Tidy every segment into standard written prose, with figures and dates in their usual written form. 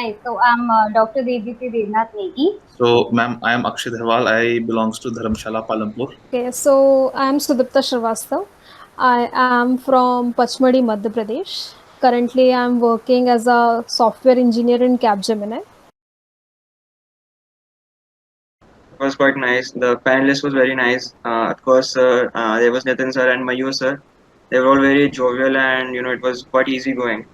Hi, so I'm Dr. Devjiti Devnath Negi. So, ma'am, I am Akshay Dharwal. I belongs to Dharamshala, Palampur. Okay, so I'm Sudipta Srivastav. I am from Pachmadi, Madhya Pradesh. Currently, I'm working as a software engineer in Capgemini. Was quite nice. The panelist was very nice. Of course, there was Nitin sir and Mayur sir. They were all very jovial, and it was quite easy going.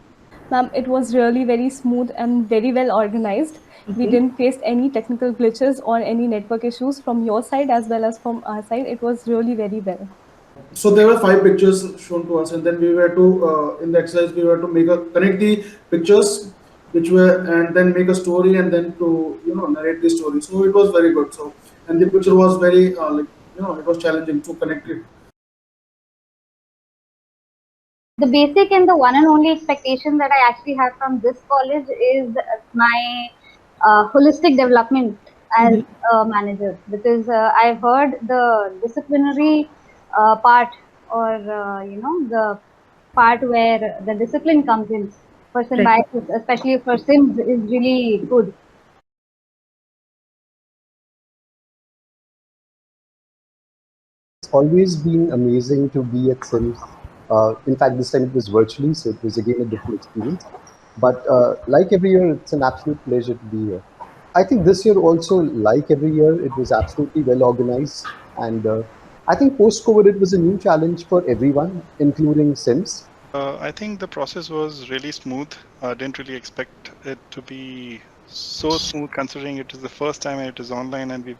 Ma'am, it was really very smooth and very well organized. We didn't face any technical glitches or any network issues from your side as well as from our side. It was really very well. So there were five pictures shown to us, and then we were to in the exercise we were to connect the pictures, which were and then make a story and then to narrate the story. So it was very good. So and the picture was very it was challenging to connect it. The basic and the one and only expectation that I actually have from this college is my holistic development as a manager, because I've heard the disciplinary part, or the part where the discipline comes in for symbiosis, especially for Sims, is really good. It's always been amazing to be at Sims. In fact, this time it was virtually, so it was again a different experience. But like every year, it's an absolute pleasure to be here. I think this year also, like every year, it was absolutely well organized. And I think post-COVID, it was a new challenge for everyone, including Sims. I think the process was really smooth. I didn't really expect it to be so smooth, considering it is the first time it is online, and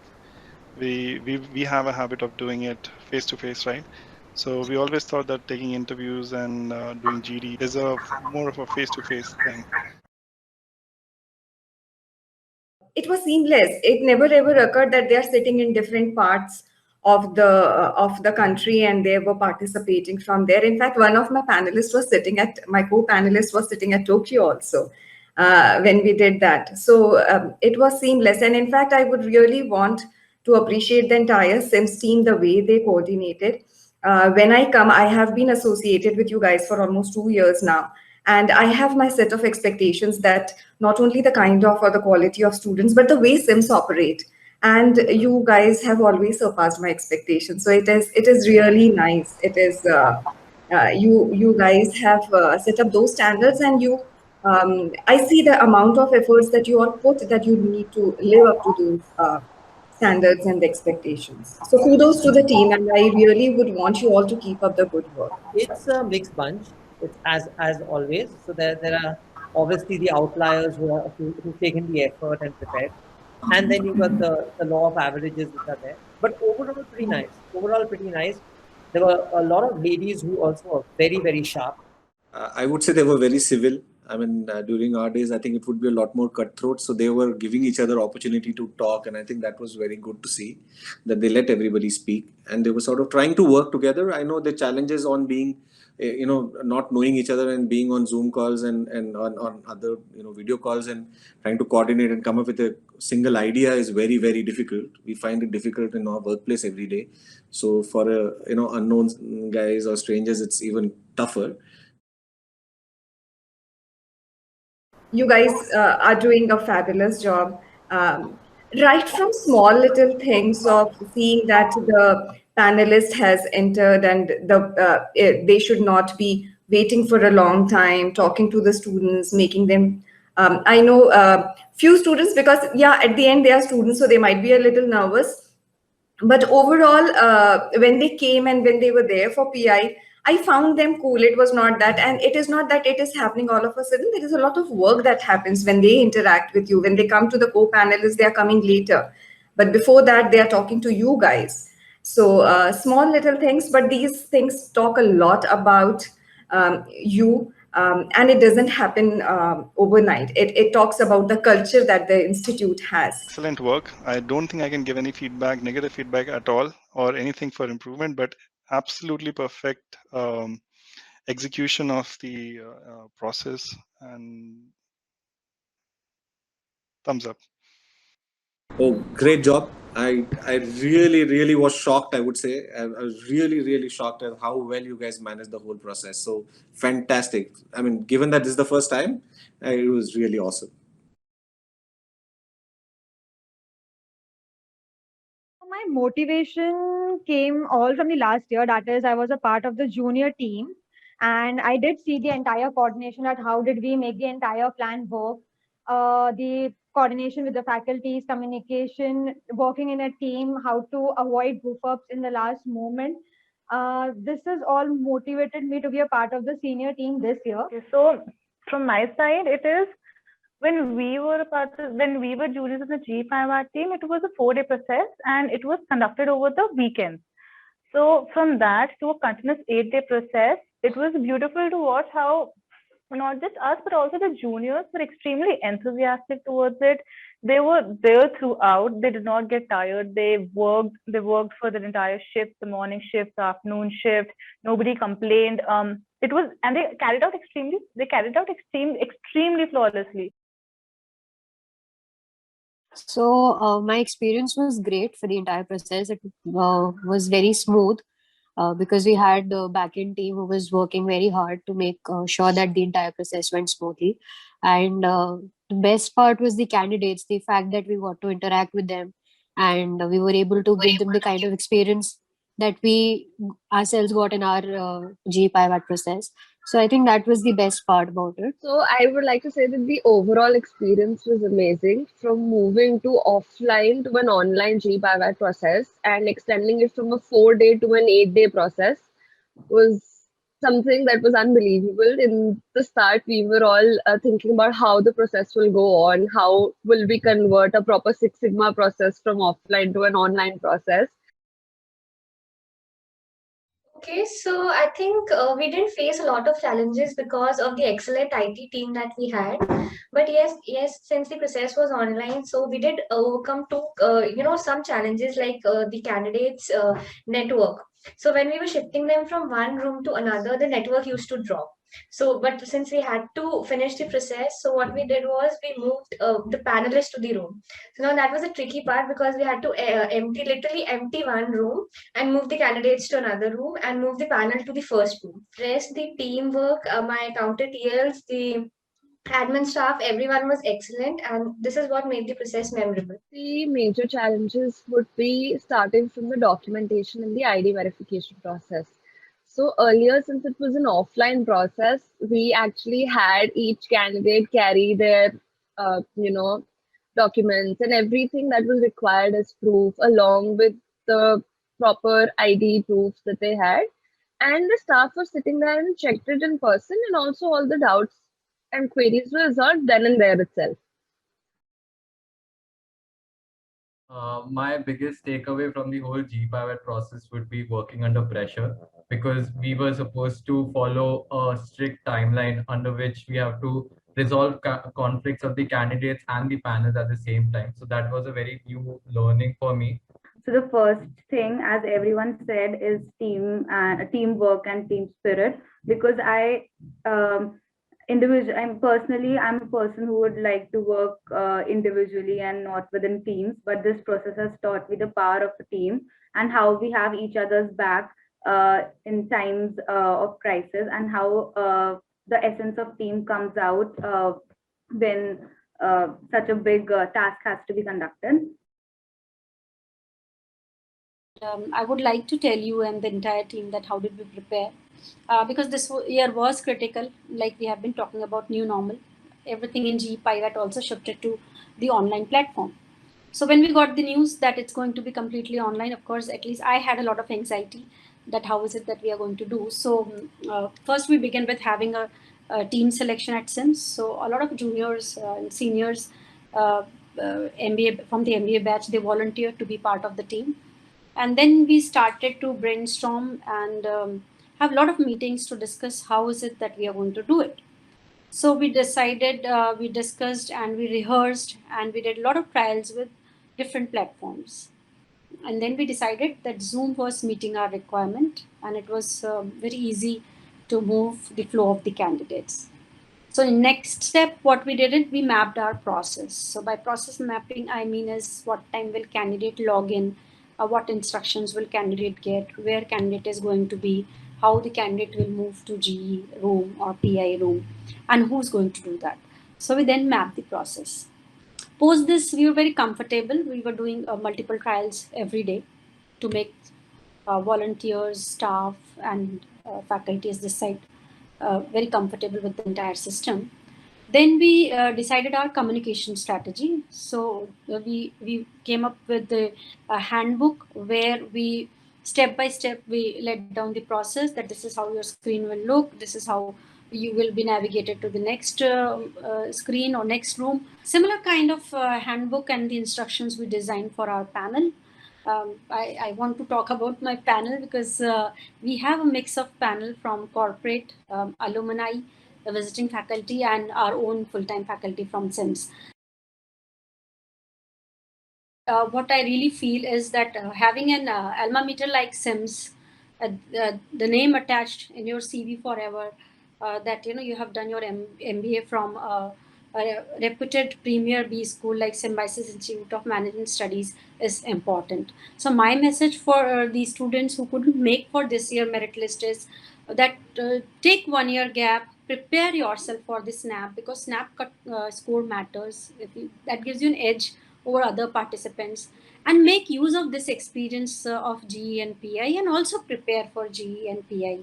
we have a habit of doing it face to face, right? So we always thought that taking interviews and doing GD is more of a face to face thing. It was seamless. It never ever occurred that they are sitting in different parts of the country and they were participating from there. In fact, one of my co-panelist was sitting at Tokyo also when we did that. So it was seamless. And in fact, I would really want to appreciate the entire Sims team, the way they coordinated. When I come, I have been associated with you guys for almost 2 years now. And I have my set of expectations that not only the kind of or the quality of students, but the way Sims operate. And you guys have always surpassed my expectations. So it is really nice. It is you guys have set up those standards, and I see the amount of efforts that you all put, that you need to live up to those standards and expectations. So kudos to the team, and I really would want you all to keep up the good work. It's a mixed bunch. It's as always. So there are obviously the outliers who've taken the effort and prepared, and then you've got the law of averages which are there. But overall, pretty nice. Overall, pretty nice. There were a lot of ladies who also were very sharp. I would say they were very civil. I mean, during our days, I think it would be a lot more cutthroat. So they were giving each other opportunity to talk. And I think that was very good to see, that they let everybody speak. And they were sort of trying to work together. I know the challenges on being, not knowing each other and being on Zoom calls and on other, video calls, and trying to coordinate and come up with a single idea is very difficult. We find it difficult in our workplace every day. So for, unknown guys or strangers, it's even tougher. You guys are doing a fabulous job. Right from small little things of seeing that the panelist has entered and they should not be waiting for a long time, talking to the students, making them. I know few students, because at the end they are students, so they might be a little nervous. But overall, when they came and when they were there for PI, I found them cool. It was not that, and it is not that it is happening all of a sudden. There is a lot of work that happens when they interact with you. When they come to the co-panelists, they are coming later. But before that, they are talking to you guys. So small little things, but these things talk a lot about you. And it doesn't happen overnight. It talks about the culture that the institute has. Excellent work. I don't think I can give any feedback, negative feedback at all, or anything for improvement, but absolutely perfect execution of the process, and thumbs up. Oh, great job. I really was shocked, I would say. I was really shocked at how well you guys managed the whole process. So fantastic. I mean, given that this is the first time, it was really awesome. my motivation came all from the last year. That is, I was a part of the junior team, and I did see the entire coordination at how did we make the entire plan work, the coordination with the faculties, communication, working in a team, how to avoid goof ups in the last moment. This has all motivated me to be a part of the senior team this year. Okay, so from my side, it is when we were juniors in the G5R team, it was a 4-day process and it was conducted over the weekend. So from that to a continuous 8-day process, it was beautiful to watch how not just us but also the juniors were extremely enthusiastic towards it. They were there throughout. They did not get tired. They worked for the entire shift, the morning shift, the afternoon shift. Nobody complained. It was, and they carried out extremely flawlessly. So my experience was great for the entire process. It was very smooth because we had the backend team who was working very hard to make sure that the entire process went smoothly. And the best part was the candidates, the fact that we got to interact with them and we were able to give them the kind of experience that we ourselves got in our G5 process. So I think that was the best part about it. So I would like to say that the overall experience was amazing, from moving to offline to an online G5 process and extending it from a 4-day to an 8-day process was something that was unbelievable. In the start, we were all thinking about how the process will go on, how will we convert a proper Six Sigma process from offline to an online process. Okay, so I think we didn't face a lot of challenges because of the excellent IT team that we had. But yes, since the process was online, so we did overcome some challenges like the candidates' network. So when we were shifting them from one room to another, the network used to drop. So, but since we had to finish the process, so what we did was we moved the panelists to the room. So now that was a tricky part because we had to literally empty one room and move the candidates to another room and move the panel to the first room. Rest, the teamwork, my counter TLs, the admin staff, everyone was excellent, and this is what made the process memorable. The major challenges would be starting from the documentation and the ID verification process. So earlier, since it was an offline process, we actually had each candidate carry their, documents and everything that was required as proof, along with the proper ID proofs that they had. And the staff was sitting there and checked it in person, and also all the doubts and queries were resolved then and there itself. My biggest takeaway from the whole G5 process would be working under pressure, because we were supposed to follow a strict timeline under which we have to resolve conflicts of the candidates and the panels at the same time. So that was a very new learning for me. So the first thing, as everyone said, is teamwork and team spirit, because I'm a person who would like to work individually and not within teams, but this process has taught me the power of a team and how we have each other's back in times of crisis, and how the essence of team comes out when such a big task has to be conducted. I would like to tell you and the entire team that how did we prepare, because this year was critical, like we have been talking about new normal. Everything in G5 also shifted to the online platform. So when we got the news that it's going to be completely online, of course, at least I had a lot of anxiety that how is it that we are going to do. So first we began with having a team selection at SIMS. So a lot of juniors and seniors MBA from the MBA batch, they volunteered to be part of the team. And then we started to brainstorm and have a lot of meetings to discuss how is it that we are going to do it. So we decided, we discussed and we rehearsed and we did a lot of trials with different platforms. And then we decided that Zoom was meeting our requirement, and it was very easy to move the flow of the candidates. So in next step, what we did is we mapped our process. So by process mapping, I mean is what time will candidate log in, what instructions will candidate get, where candidate is going to be, how the candidate will move to GE room or PI room, and who's going to do that. So we then map the process. Post this, we were very comfortable. We were doing multiple trials every day to make volunteers, staff, and faculty as this side very comfortable with the entire system. Then we decided our communication strategy. So we came up with a handbook where we step by step we led down the process, that this is how your screen will look, this is how you will be navigated to the next screen or next room. Similar kind of handbook and the instructions we designed for our panel. I want to talk about my panel because we have a mix of panel from corporate, alumni, visiting faculty, and our own full-time faculty from SIMS. What I really feel is that having an alma mater like SIMS, the name attached in your CV forever, that you have done your MBA from a reputed premier B school like Symbiosis Institute of Management Studies is important. So my message for the students who couldn't make for this year merit list is that take 1 year gap, prepare yourself for the SNAP, because SNAP score matters. That gives you an edge over other participants, and make use of this experience of GE and PI, and also prepare for GE and PI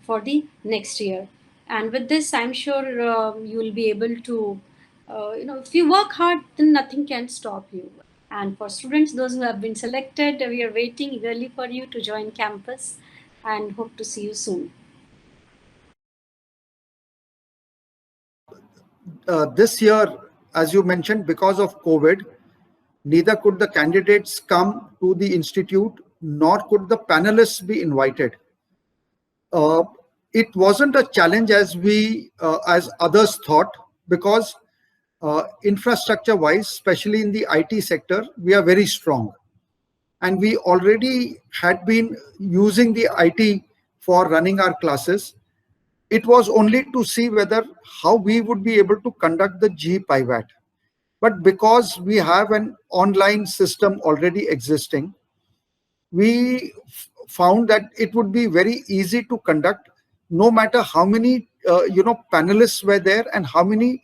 for the next year. And with this, I'm sure you will be able to, if you work hard, then nothing can stop you. And for students, those who have been selected, we are waiting eagerly for you to join campus and hope to see you soon. This year, as you mentioned, because of COVID, neither could the candidates come to the institute, nor could the panelists be invited. It wasn't a challenge as others thought, because infrastructure-wise, especially in the IT sector, we are very strong. And we already had been using the IT for running our classes. It was only to see how we would be able to conduct the GE PIVAT. But because we have an online system already existing, we found that it would be very easy to conduct, no matter how many panelists were there and how many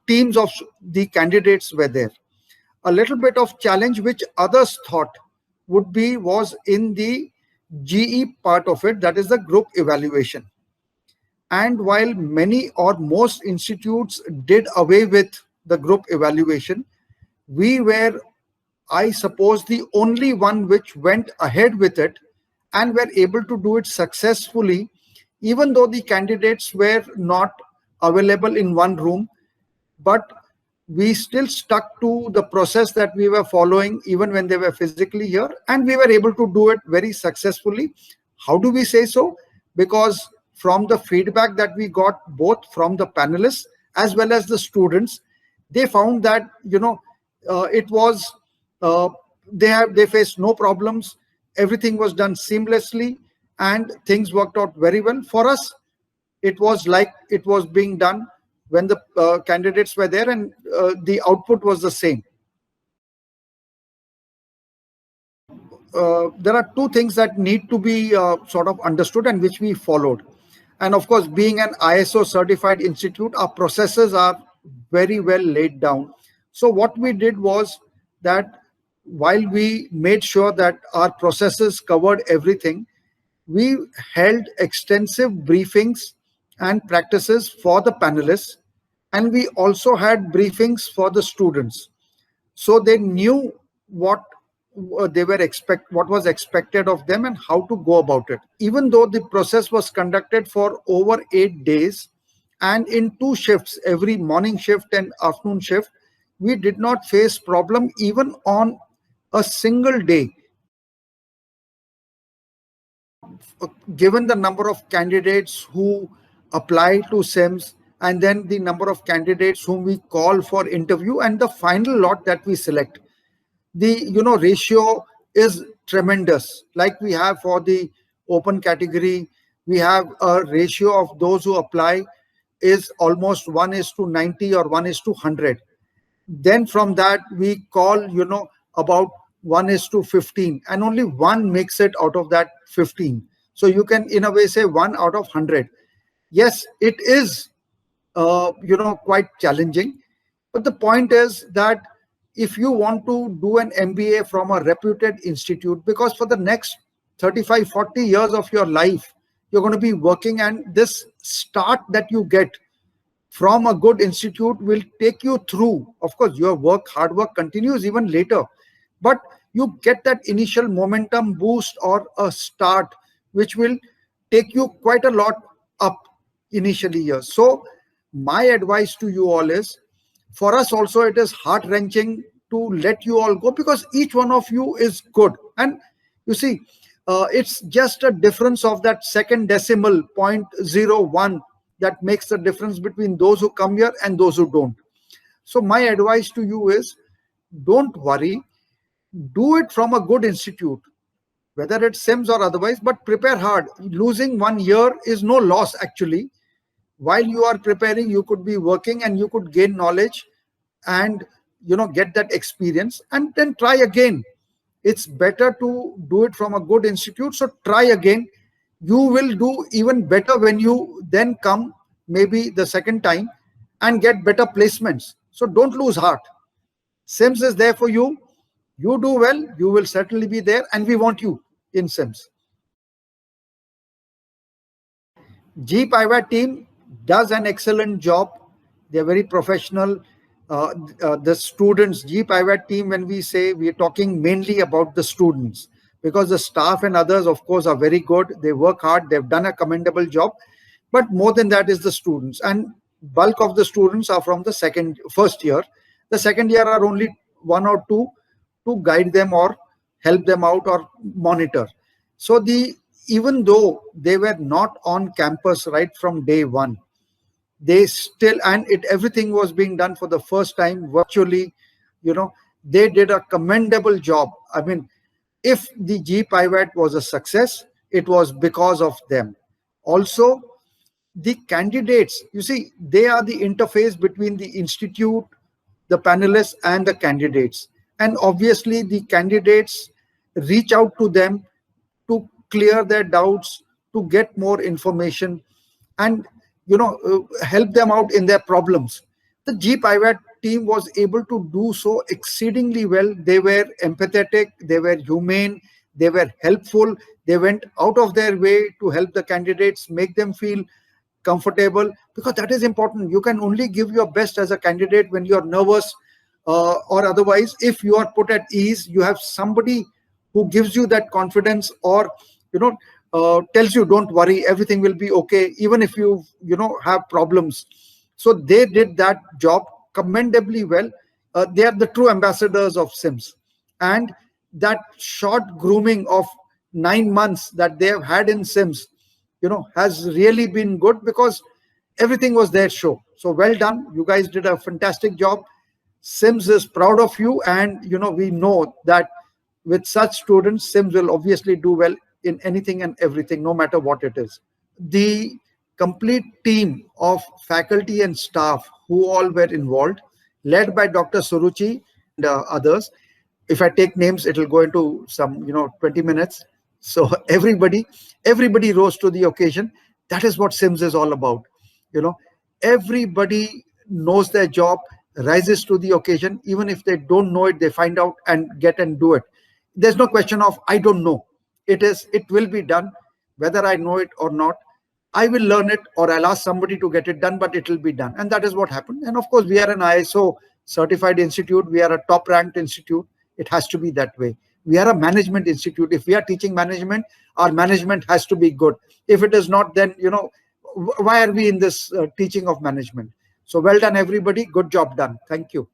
teams of the candidates were there. A little bit of challenge which others thought was in the GE part of it, that is the group evaluation. And while many or most institutes did away with the group evaluation, we were, I suppose, the only one which went ahead with it and were able to do it successfully, even though the candidates were not available in one room. But we still stuck to the process that we were following even when they were physically here, and we were able to do it very successfully. How do we say so? Because from the feedback that we got both from the panelists as well as the students, they found that it was they faced no problems. Everything was done seamlessly and things worked out very well. For us, it was like it was being done when the candidates were there, and the output was the same. There are two things that need to be sort of understood and which we followed. And of course, being an ISO certified institute, our processes are very well laid down. So what we did was that while we made sure that our processes covered everything, we held extensive briefings and practices for the panelists, and we also had briefings for the students, so they knew what was expected of them and how to go about it. Even though the process was conducted for over 8 days and in 2 shifts, every morning shift and afternoon shift, we did not face problem even on a single day. Given the number of candidates who apply to SIMS, and then the number of candidates whom we call for interview, and the final lot that we select, the ratio is tremendous. Like we have for the open category, we have a ratio of those who apply is almost 1:90 or 1:100. Then from that we call about 1:15, and only one makes it out of that 15. So you can in a way say 1 out of 100. Yes, it is quite challenging, But the point is that if you want to do an MBA from a reputed institute, because for the next 35, 40 years of your life, you're going to be working, and this start that you get from a good institute will take you through. Of course, your hard work continues even later, but you get that initial momentum boost or a start, which will take you quite a lot up initially years. So my advice to you all is, for us also, it is heart-wrenching to let you all go, because each one of you is good. And you see, it's just a difference of that second decimal 0.01 that makes the difference between those who come here and those who don't. So my advice to you is, don't worry, do it from a good institute, whether it's SIMS or otherwise, but prepare hard. Losing 1 year is no loss actually. While you are preparing, you could be working and you could gain knowledge and get that experience, and then try again. It's better to do it from a good institute. So try again. You will do even better when you then come maybe the second time and get better placements. So don't lose heart. SIMS is there for you. You do well, you will certainly be there, and we want you in SIMS. GPIVAT team does an excellent job. They're very professional. The students, GPIVAT team, when we say, we are talking mainly about the students, because the staff and others, of course, are very good. They work hard. They've done a commendable job. But more than that is the students. And bulk of the students are from the first year. The second year are only 1 or 2 to guide them or help them out or monitor. So even though they were not on campus right from day one, they still, and everything was being done for the first time virtually, they did a commendable job. I mean, if the GPIVAT was a success, it was because of them. Also, the candidates, you see, they are the interface between the institute, the panelists, and the candidates. And obviously, the candidates reach out to them to clear their doubts, to get more information, and help them out in their problems. The GPIVAT team was able to do so exceedingly well. They were empathetic, they were humane, they were helpful. They went out of their way to help the candidates, make them feel comfortable, because that is important. You can only give your best as a candidate when you're nervous, or otherwise, if you are put at ease, you have somebody who gives you that confidence, or tells you, don't worry, everything will be okay, even if you have problems. So they did that job commendably well. They are the true ambassadors of SIMS. And that short grooming of 9 months that they have had in SIMS, has really been good, because everything was their show. So well done. You guys did a fantastic job. SIMS is proud of you, and we know that with such students, SIMS will obviously do well in anything and everything, no matter what it is. The complete team of faculty and staff who all were involved, led by Dr. Suruchi and others. If I take names, it will go into some 20 minutes. So everybody rose to the occasion. That is what SIMS is all about. Everybody knows their job, rises to the occasion. Even if they don't know it, they find out and get and do it. There's no question of, I don't know. It will be done, whether I know it or not. I will learn it, or I'll ask somebody to get it done, but it will be done. And that is what happened. And of course, we are an ISO certified institute. We are a top ranked institute. It has to be that way. We are a management institute. If we are teaching management, our management has to be good. If it is not, then, why are we in this teaching of management? So well done, everybody. Good job done. Thank you.